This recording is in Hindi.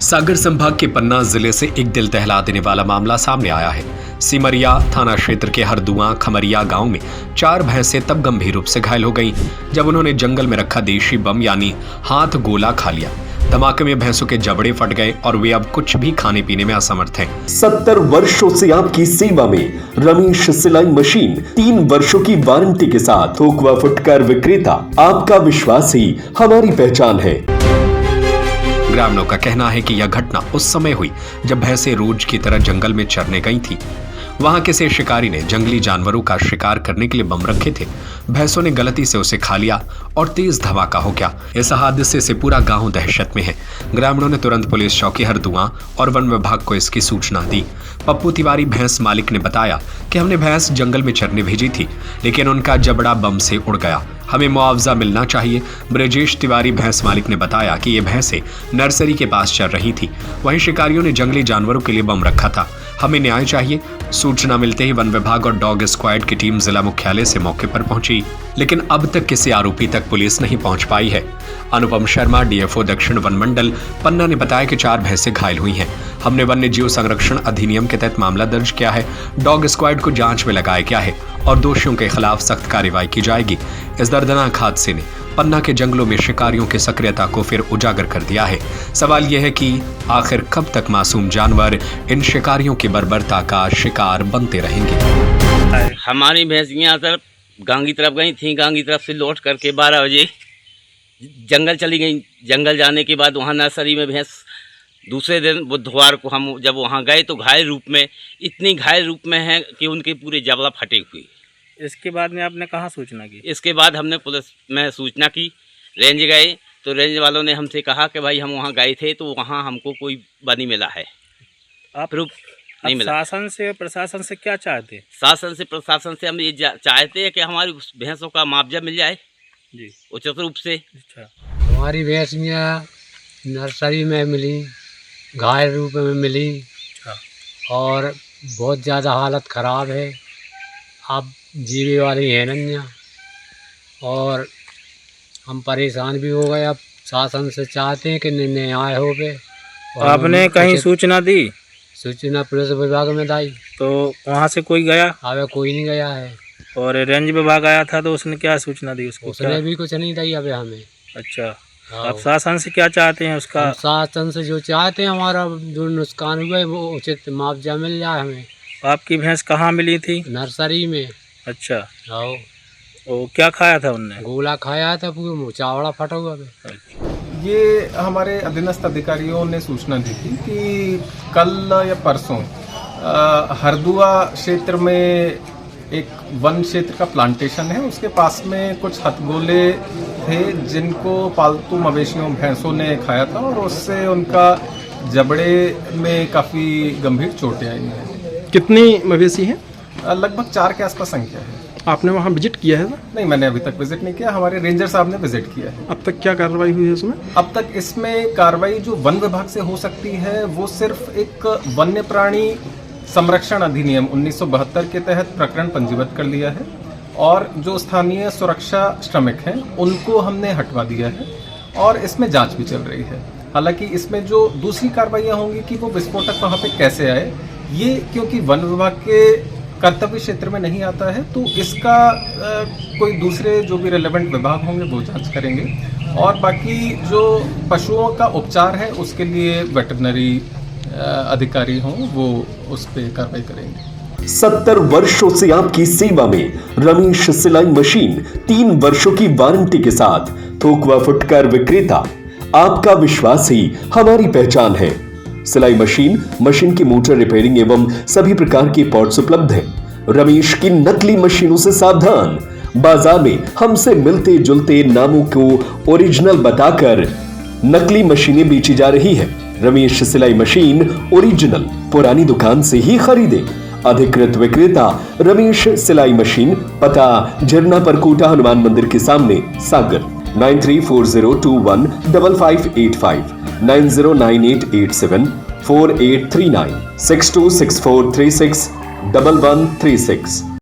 सागर संभाग के पन्ना जिले से एक दिल दहला देने वाला मामला सामने आया है। सिमरिया थाना क्षेत्र के हरदुआ खमरिया गांव में 4 भैंसें तब गंभीर रूप से घायल हो गईं जब उन्होंने जंगल में रखा देशी बम यानी हाथ गोला खा लिया। धमाके में भैंसों के जबड़े फट गए और वे अब कुछ भी खाने पीने में असमर्थ हैं। 70 वर्षों से आपकी सेवा में रमेश सिलाई मशीन 3 वर्षों की वारंटी के साथ थोक व फुटकर विक्रेता। आपका विश्वास ही हमारी पहचान है। ग्रामीणों का कहना है कि यह घटना उस समय हुई जब भैंसें रोज की तरह जंगल में चरने गई थी। वहां किसी शिकारी ने जंगली जानवरों का शिकार करने के लिए बम रखे थे। भैंसों ने गलती से उसे खा लिया और तेज धमाका हो गया। इस हादसे से पूरा गांव दहशत में है। ग्रामीणों ने तुरंत पुलिस चौकी हरदुआ और वन विभाग को इसकी सूचना दी। पप्पू तिवारी भैंस मालिक ने बताया कि हमने भैंस जंगल में चरने भेजी थी, लेकिन उनका जबड़ा बम से उड़ गया। हमें मुआवजा मिलना चाहिए। ब्रजेश तिवारी भैंस मालिक ने बताया कि ये भैंसें नर्सरी के पास चल रही थी। वहीं शिकारियों ने जंगली जानवरों के लिए बम रखा था। हमें न्याय चाहिए। सूचना मिलते ही वन विभाग और डॉग स्क्वाड की टीम जिला मुख्यालय से मौके पर पहुंची, लेकिन अब तक किसी आरोपी तक पुलिस नहीं पहुंच पाई है। अनुपम शर्मा डीएफओ दक्षिण वन मंडल पन्ना ने बताया कि 4 भैंसें घायल हुई हैं। हमने वन्य जीव संरक्षण अधिनियम के तहत मामला दर्ज किया है। डॉग स्क्वाड को जांच में लगाया गया है और दोषियों के खिलाफ सख्त कार्रवाई की जाएगी। इस दर्दनाक हादसे ने पन्ना के जंगलों में शिकारियों की सक्रियता को फिर उजागर कर दिया है। सवाल यह है कि आखिर कब तक मासूम जानवर इन शिकारियों की बर्बरता का शिकार बनते रहेंगे। हमारी भैंसियाँ तरफ गांव की तरफ गई थी। गांव की तरफ से लौट करके 12 बजे जंगल चली गई। जंगल जाने के बाद वहाँ नर्सरी में भैंस दूसरे दिन बुधवार को हम जब वहाँ गए तो घायल रूप में, इतनी घायल रूप में है कि उनके पूरे जबड़ा फटे हुए। इसके बाद में आपने कहाँ सूचना की? इसके बाद हमने पुलिस में सूचना की। रेंज गए तो रेंज वालों ने हमसे कहा कि भाई हम वहाँ गए थे तो वहाँ हमको कोई बनी मिला है, आप प्रूफ नहीं मिला। शासन से प्रशासन से क्या चाहते? शासन से प्रशासन से हम ये चाहते हैं कि हमारी उस भैंसों का मुआवजा मिल जाए जी उचित रूप से। अच्छा, हमारी भैंसियाँ नर्सरी में मिली, घायल रूप में मिली और बहुत ज़्यादा हालत ख़राब है। अब जीवे वाली है नन्या और हम परेशान भी हो गए। अब शासन से चाहते हैं कि न्याय हो पे। आपने कहीं सूचना दी? सूचना पुलिस विभाग में दी तो वहाँ से कोई गया? अबे कोई नहीं गया है। और रेंज विभाग आया था तो उसने क्या सूचना दी उसको? उसने भी कुछ नहीं दी अबे हमें। अच्छा, आप शासन से क्या चाहते हैं उसका? शासन से जो चाहते हैं हमारा जो नुकसान हुआ है वो उचित मुआवजा मिल जाए हमें। आपकी भैंस कहाँ मिली थी? नर्सरी में। अच्छा, आओ वो क्या खाया था उनने? गोला खाया था, पूरा मुँह चावड़ा फटा हुआ है। ये हमारे अधीनस्थ अधिकारियों ने सूचना दी थी कि कल या परसों हरदुआ क्षेत्र में एक वन क्षेत्र का प्लांटेशन है, उसके पास में कुछ हथगोले थे जिनको पालतू मवेशियों भैंसों ने खाया था और उससे उनका जबड़े में काफ़ी गंभीर चोटें आई हैं। कितनी मवेशी हैं? लगभग 4 के आसपास संख्या है। आपने वहाँ विजिट किया है ना? नहीं, मैंने अभी तक विजिट नहीं किया। हमारे रेंजर साहब ने विजिट किया है। अब तक क्या कार्रवाई हुई है इसमें? अब तक इसमें कार्रवाई जो वन विभाग से हो सकती है वो सिर्फ एक वन्य प्राणी संरक्षण अधिनियम 1972 के तहत प्रकरण पंजीबद्ध कर लिया है और जो स्थानीय सुरक्षा श्रमिक हैं उनको हमने हटवा दिया है और इसमें जांच भी चल रही है। हालांकि इसमें जो दूसरी कार्रवाइयाँ होंगी कि वो विस्फोटक वहाँ पे कैसे आए, ये क्योंकि वन विभाग के कर्तव्य क्षेत्र में नहीं आता है तो इसका कोई दूसरे जो भी रिलेवेंट विभाग होंगे वो जांच करेंगे और बाकी जो पशुओं का उपचार है उसके लिए वेटरनरी अधिकारी हों वो उस पर कार्रवाई करेंगे। 70 वर्षों से आपकी सेवा में रमेश सिलाई मशीन 3 वर्षों की वारंटी के साथ थोक व फुटकर विक्रेता। आपका विश्वास ही हमारी पहचान है। सिलाई मशीन की मोटर रिपेयरिंग एवं सभी प्रकार के पार्ट्स उपलब्ध हैं। रमेश की नकली मशीनों से सावधान। बाजार में हमसे मिलते जुलते नामों को ओरिजिनल बताकर नकली मशीनें बेची जा रही है। रमेश सिलाई मशीन ओरिजिनल पुरानी दुकान से ही खरीदे। अधिकृत विक्रेता रमेश सिलाई मशीन, पता झरना परकोटा हनुमान मंदिर के सामने सागर। 9340215585 9098874839 6264361136